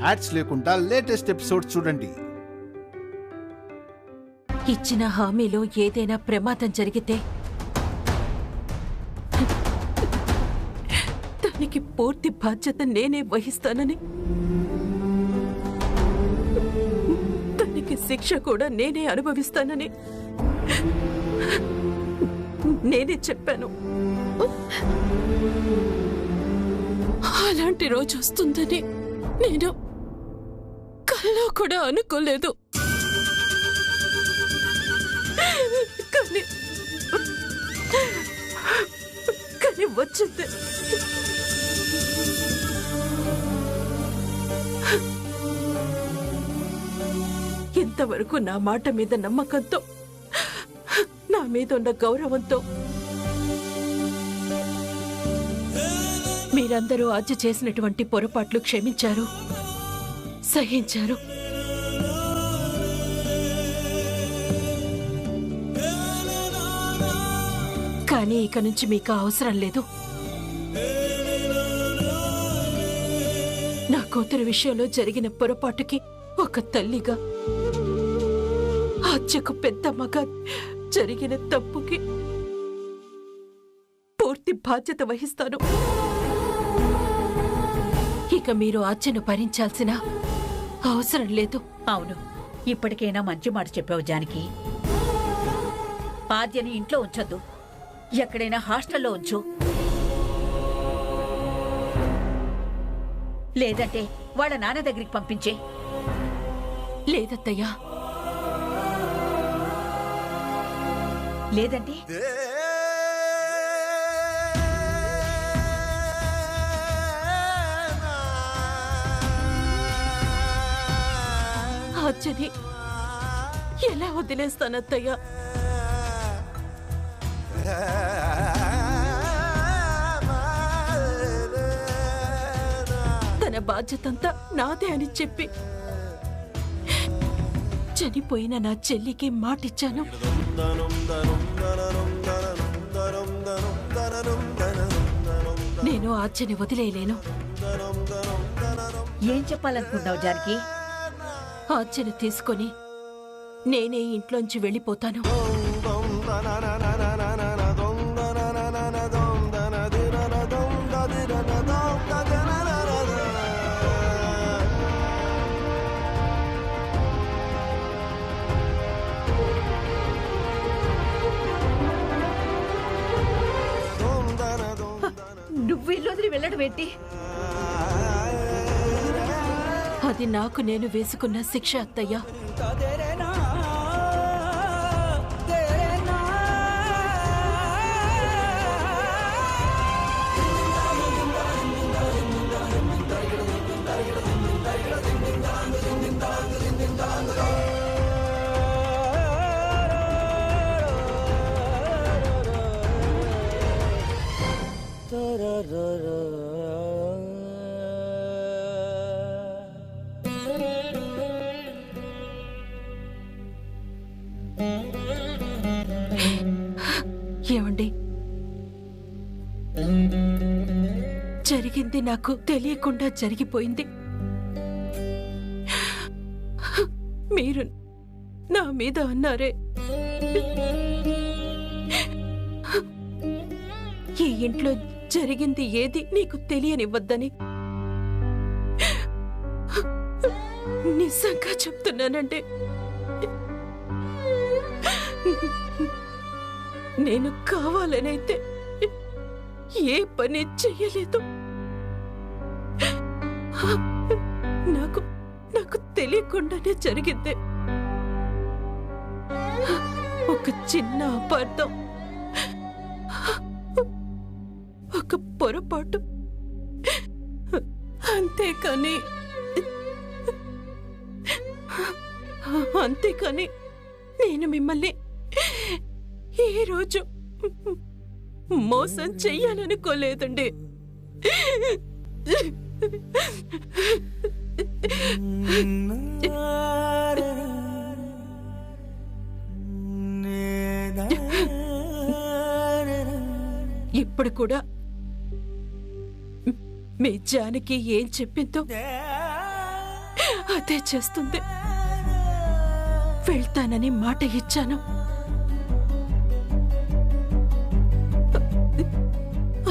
Ads లేకుండా latest episodes చూడండి. ఇచ్చిన హామీలో ఏదైనా ప్రమాదం జరిగితే దానికి పూర్తి బాధ్యత నేనే వహిస్తానని, దానికి శిక్ష కూడా నేనే అనుభవిస్తానని నేనే చెప్పాను. అలాంటి రోజు వస్తుందని నేను కల్లో కూడా అనుకోలేదు. కానీ వచ్చింది. ఇంతవరకు నా మాట మీద నమ్మకంతో, నా మీద ఉన్న గౌరవంతో మీరందరూ ఆజ్ఞ చేసినటువంటి పొరపాట్లు క్షమించారు, సహించారు. కానీ ఇక నుంచి మీకు అవసరం లేదు. నా కూతురు విషయంలో జరిగిన పొరపాటుకి ఒక తల్లిగా, ఆజ్ఞకు పెద్దమ్మగా జరిగిన తప్పుకి పూర్తి బాధ్యత వహిస్తాను. ఇక మీరు ఆజ్ఞను భరించాల్సిన అవసరం లేదు. అవును, ఇప్పటికైనా మంచి మాట చెప్పావు జానకి. ఆద్యని ఇంట్లో ఉంచొద్దు, ఎక్కడైనా హాస్టల్లో ఉంచు. లేదంటే వాళ్ళ నాన్న దగ్గరికి పంపించే. లేదత్తయ్యా. లేదంటే ఆజ్ఞని ఎలా వదిలేస్తానత్తయ్యా? తన బాధ్యతంతా నాదే అని చెప్పి చనిపోయిన నా చెల్లికి మాటిచ్చాను. నేను ఆజ్ఞని వదిలేయలేను. ఏం చెప్పాలనుకుంటున్నావు జానకి? ఆజ్ఞని తీసుకొని నేనే ఇంట్లోంచి వెళ్ళిపోతాను. నువ్వు ఇల్లు వదిలి వెళ్ళడం ఏంటి? అది నాకు నేను వేసుకున్న శిక్ష అత్తయ్యా. ఏమండి, జరిగింది నాకు తెలియకుండా జరిగిపోయింది. మీరు నా మీద అన్నారే, ఈ ఇంట్లో జరిగింది ఏది నీకు తెలియనివ్వద్దని. నిజంగా చెప్తున్నానండి, నేను కావాలనైతే ఏ పని చెయ్యలేదు. నాకు నాకు తెలియకుండానే జరిగింది. ఒక చిన్న అపార్థం, ఒక పొరపాటు, అంతేకాని నేను మిమ్మల్ని ఏ రోజు మోసం చెయ్యాలనుకోలేదండి. ఇప్పుడు కూడా మీ జానకి ఏం చెప్పిందో అదే చేస్తుంది. వెళ్తానని మాట ఇచ్చాను,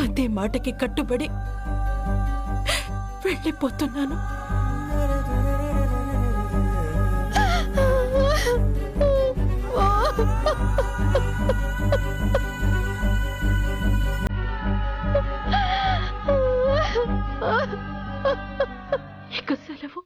అదే మాటకి కట్టుబడి వెళ్ళిపోతున్నాను. ఇక సెలవు.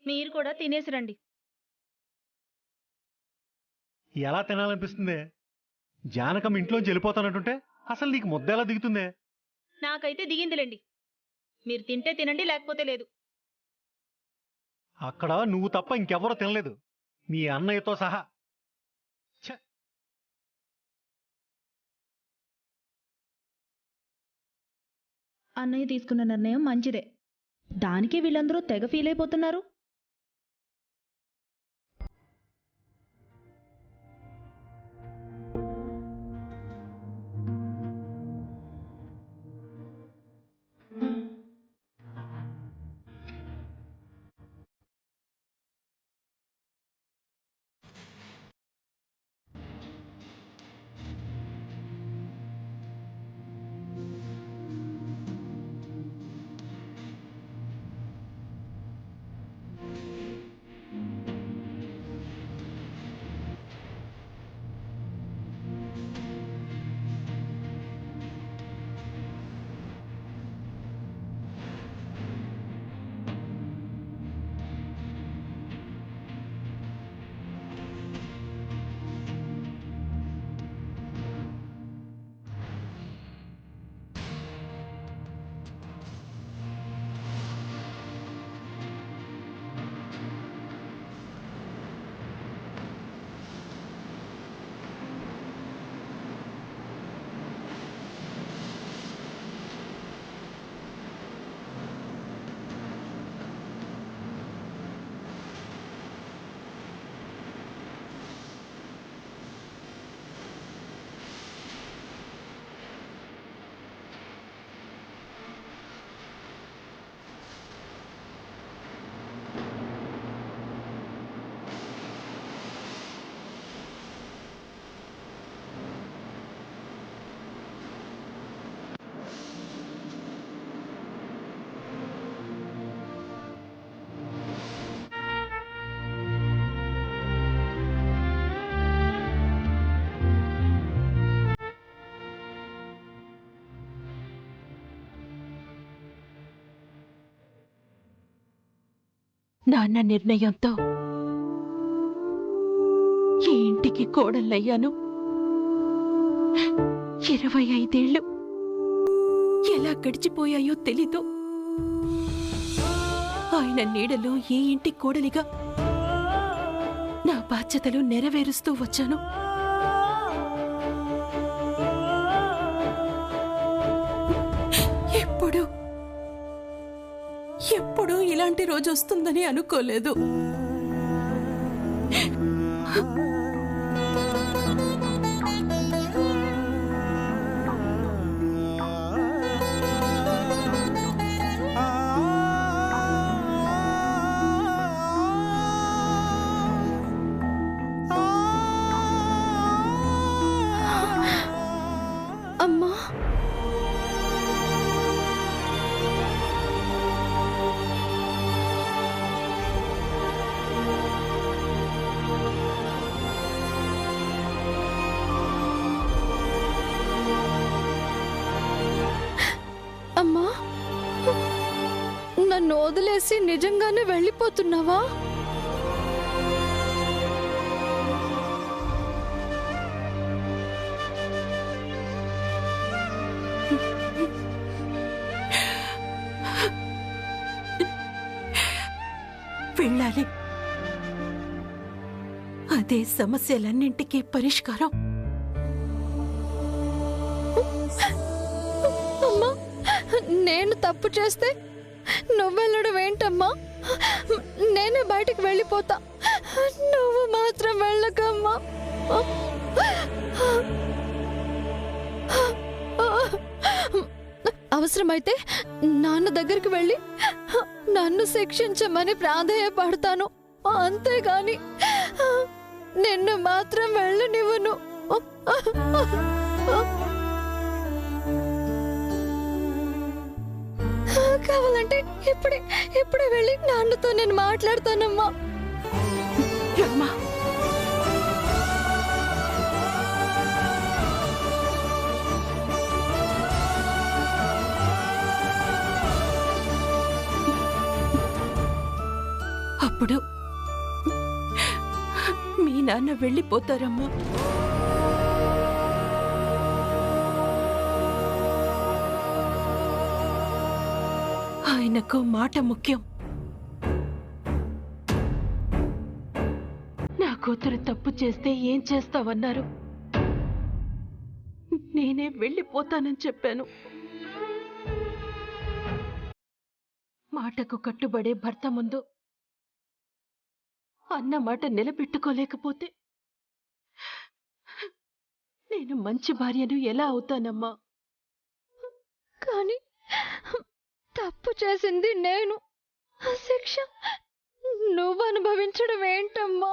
మీరు కూడా తినేసి రండి. ఎలా తినాలనిపిస్తుంది? జానకం ఇంట్లోంచి వెళ్ళిపోతానంటుంటే అసలు నీకు ముద్ద ఎలా దిగుతుందే? నాకైతే దిగిందిలేండి. మీరు తింటే తినండి, లేకపోతే లేదు. అక్కడ నువ్వు తప్ప ఇంకెవరో తినలేదు, మీ అన్నయ్యతో సహా. ఛ! అన్నయ్య తీసుకున్న నిర్ణయం మంచిదే. దానికి వీళ్ళందరూ తెగ ఫీల్ అయిపోతున్నారు. నాన్న నిర్ణయంతో ఈ ఇంటికి కోడళ్ళయ్యాను. 25 ఏళ్ళు ఎలా గడిచిపోయాయో తెలీదు. ఆయన నీడలో ఈ ఇంటి కోడలిగా నా బాధ్యతలు నెరవేరుస్తూ వచ్చాను. ఎప్పుడూ ఇలాంటి రోజు వస్తుందని అనుకోలేదు. అమ్మా, అమ్మా, నన్ను వదిలేసి నిజంగానే వెళ్ళిపోతున్నావా? వెళ్ళాలి. అదే సమస్యలన్నింటికీ పరిష్కారం. అమ్మా, నేను తప్పు చేస్తే నువ్వెళ్ళడం ఏంటమ్మా? నేనే బయటికి వెళ్ళిపోతా, నువ్వు మాత్రం వెళ్ళకమ్మా. అవసరమైతే నాన్న దగ్గరికి వెళ్ళి నన్ను శిక్షించమని ప్రాధేయపడతాను, అంతేగాని నిన్ను మాత్రం వెళ్ళనివ్వను. కావాలంటే ఇప్పుడే వెళ్ళి నాన్నతో నేను మాట్లాడతానమ్మా. రమ్మా. అప్పుడు మీ నాన్న వెళ్ళిపోతారమ్మా. ఆయనకు మాట ముఖ్యం. నా కూతురు తప్పు చేస్తే ఏం చేస్తావన్నారు. నేనే వెళ్ళిపోతానని చెప్పాను. మాటకు కట్టుబడే భర్త ముందు అన్న మాట నిలబెట్టుకోలేకపోతే నేను మంచి భార్యను ఎలా అవుతానమ్మా? కానీ తప్పు చేసింది నేను, ఆ శిక్ష నువ్వు అనుభవించడం ఏంటమ్మా?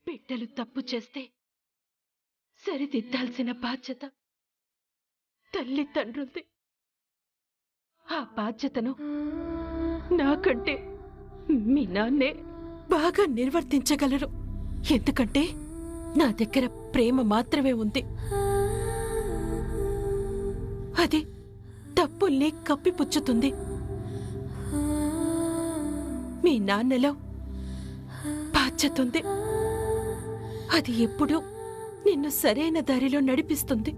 బిడ్డలు తప్పు చేస్తే సరిదిద్దాల్సిన బాధ్యత తల్లిదండ్రులది. ఆ బాధ్యతను నాకంటే మీ నాన్నే బాగా నిర్వర్తించగలరు. ఎందుకంటే నా దగ్గర ప్రేమ మాత్రమే ఉంది. అది తప్పుల్ని కప్పిపుచ్చుతుంది. మీ నాన్నలో బాధ్యత ఉంది. అది ఎప్పుడూ నిన్ను సరైన దారిలో నడిపిస్తుంది.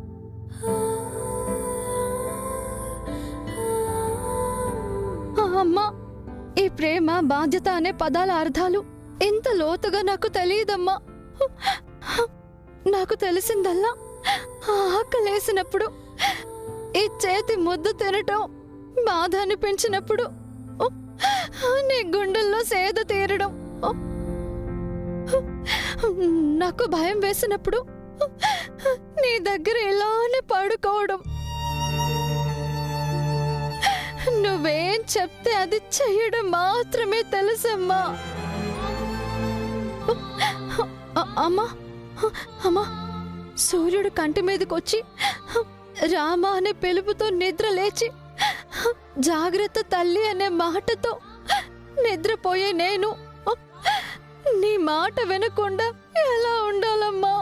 అమ్మా, ఈ ప్రేమ బాధ్యత అనే పదాల అర్థాలు ఎంత లోతుగా నాకు తెలియదమ్మా. నాకు తెలిసిందల్లా ఆకలేసినప్పుడు ఈ చేతి ముద్దు తినటం, బాధ అనిపించినప్పుడు నీ గుండెల్లో సేద తీరడం, నాకు భయం వేసినప్పుడు నీ దగ్గర ఇలానే పడుకోవడం, నువ్వేం చెప్తే అది చెయ్యడం మాత్రమే తెలుసమ్మా. అమ్మా అమ్మా, సూర్యుడు కంటి మీదకొచ్చి రామ అనే పిలుపుతో నిద్ర లేచి జాగ్రత్త తల్లి అనే మాటతో నిద్రపోయే నేను నీ మాట వినకుండా ఎలా ఉండాలమ్మా?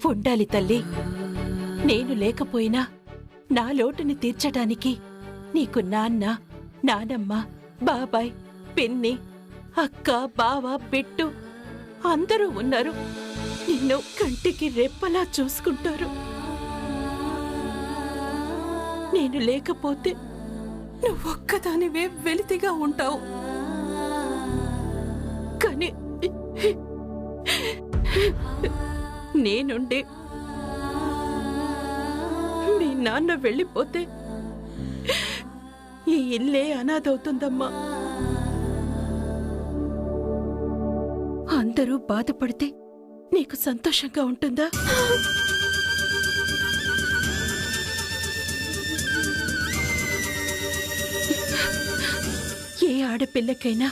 ఉండాలి తల్లి. నేను లేకపోయినా నా లోటుని తీర్చడానికి నీకు నాన్న, నానమ్మ, బాబాయ్, పిన్ని, అక్క, బావ, బిట్టు అందరూ ఉన్నారు. నిన్ను కంటికి రెప్పలా చూసుకుంటారు. నేను లేకపోతే నువ్వొక్కదానివే వెలితిగా ఉంటావు. కానీ నేనుండి మీ నాన్న వెళ్ళిపోతే ఈ ఇల్లే అనాథవుతుందమ్మా. అందరూ బాధపడితే నీకు సంతోషంగా ఉంటుందా? ఏ ఆడపిల్లకైనా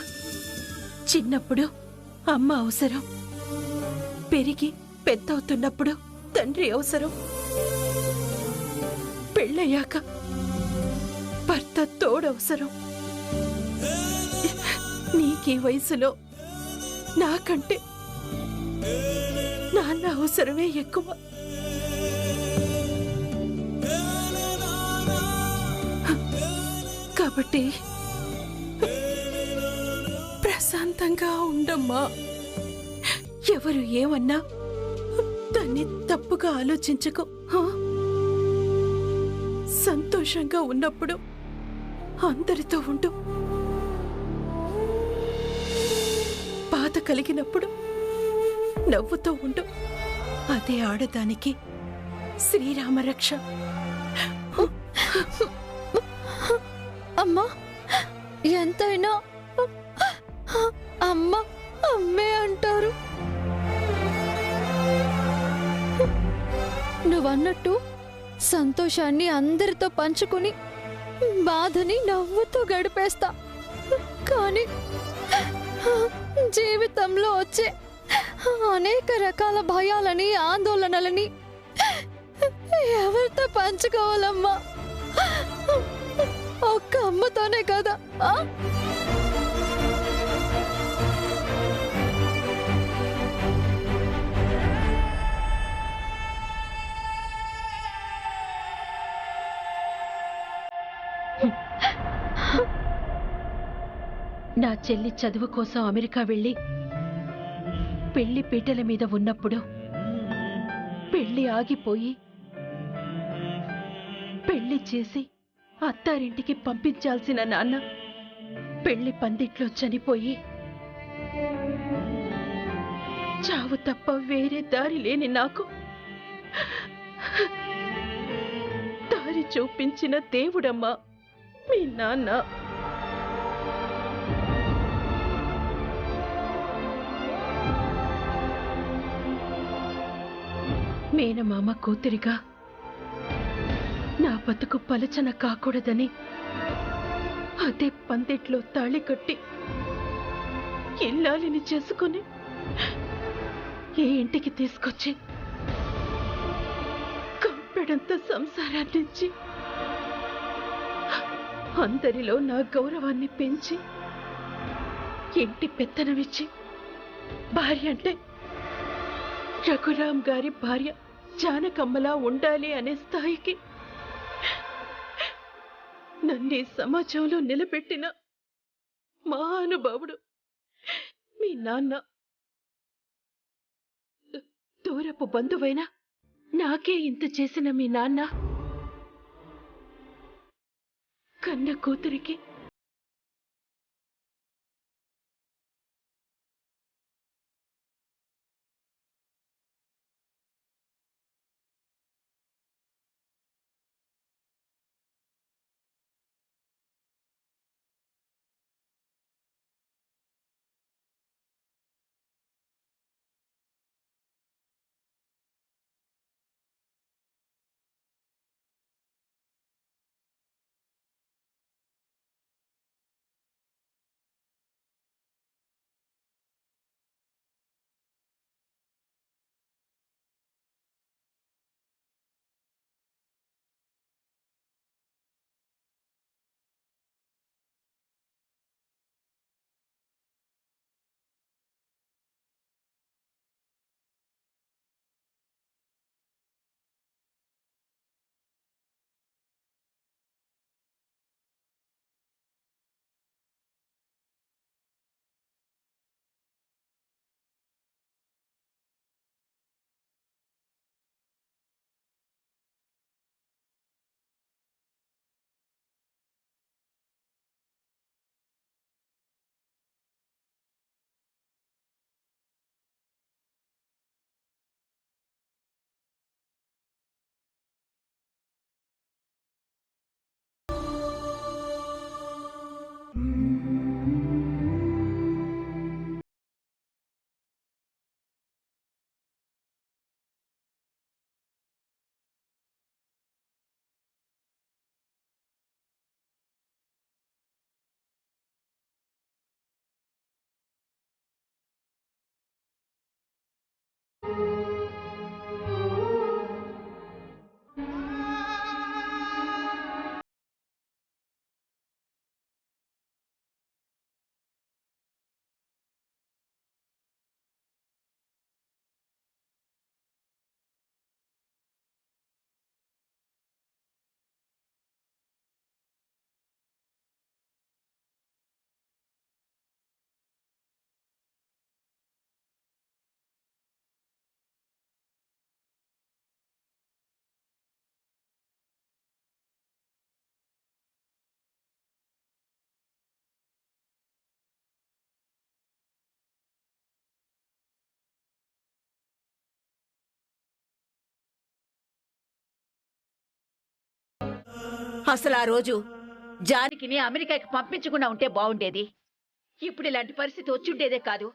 చిన్నప్పుడు అమ్మ అవసరం, పెరిగి పెద్దవుతున్నప్పుడు తండ్రి అవసరం, పెళ్ళయ్యాక భర్త తోడవసరం. నీకీ వయసులో నాకంటే నాన్న అవసరమే ఎక్కువ. కాబట్టి ప్రశాంతంగా ఉండమ్మా. ఎవరు ఏమన్నా దాన్ని తప్పుగా ఆలోచించకు. సంతోషంగా ఉన్నప్పుడు అందరితో ఉండు. బాధ కలిగినప్పుడు నవ్వుతూ ఉండు. అదే ఆడదానికి శ్రీరామరక్ష. అమ్మా, ఎంతైనా అమ్మ అమ్మే అంటారు. నువ్వన్నట్టు సంతోషాన్ని అందరితో పంచుకుని బాధని నవ్వుతూ గడిపేస్తా. కానీ జీవితంలో వచ్చే అనేక రకాల భయాలని, ఆందోళనలని ఎవరితో పంచుకోవాలమ్మా? ఒక్క అమ్మతోనే కదా. నా చెల్లి చదువు కోసం అమెరికా వెళ్ళి పెళ్లి పీటల మీద ఉన్నప్పుడు పెళ్లి ఆగిపోయి పెళ్లి చేసి అత్తారింటికి పంపించాల్సిన నాన్న పెళ్లి పందిట్లో చనిపోయి చావు తప్ప వేరే దారి లేని నాకు దారి చూపించిన దేవుడమ్మా మీ నాన్న. మేనమామ కూతురిగా నా బతుకు పలచన కాకూడదని అదే పందిట్లో తాళి కట్టి ఇల్లాలిని చేసుకుని ఏ ఇంటికి తీసుకొచ్చి కంపెడంత సంసారాన్నించి అందరిలో నా గౌరవాన్ని పెంచి ఇంటి పెత్తనమిచ్చి భార్య అంటే రఘురాం గారి భార్య జానకమ్మలా ఉండాలి అనే స్థాయికి నన్ను సమాజంలో నిలబెట్టిన మహానుభావుడు మీ నాన్న. దూరపు బంధువైనా నాకే ఇంత చేసిన మీ నాన్న కన్న కూతురికి అసలు ఆ రోజు జానకిని అమెరికాకి పంపించకుండా ఉంటే బాగుండేది. ఇప్పుడు ఇలాంటి పరిస్థితి వచ్చుండేదే కాదు.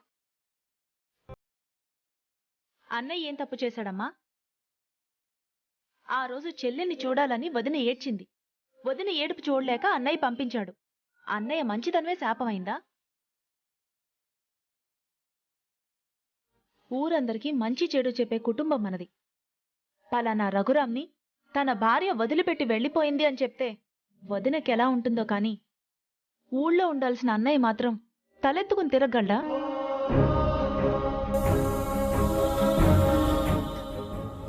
అన్నయ్య ఏం తప్పు చేశాడమ్మా? ఆ రోజు చెల్లెల్ని చూడాలని వదిన ఏడ్చింది. వదిన ఏడుపు చూడలేక అన్నయ్య పంపించాడు. అన్నయ్య మంచితనమే శాపమైందా? ఊరందరికీ మంచి చెడు చెప్పే కుటుంబం మనది. పలానా రఘురాంని తన భార్య వదిలిపెట్టి వెళ్ళిపోయింది అని చెప్తే వదినకెలా ఉంటుందో కాని ఊళ్ళో ఉండాల్సిన అన్నయ్య మాత్రం తలెత్తుకుని తిరగలడా?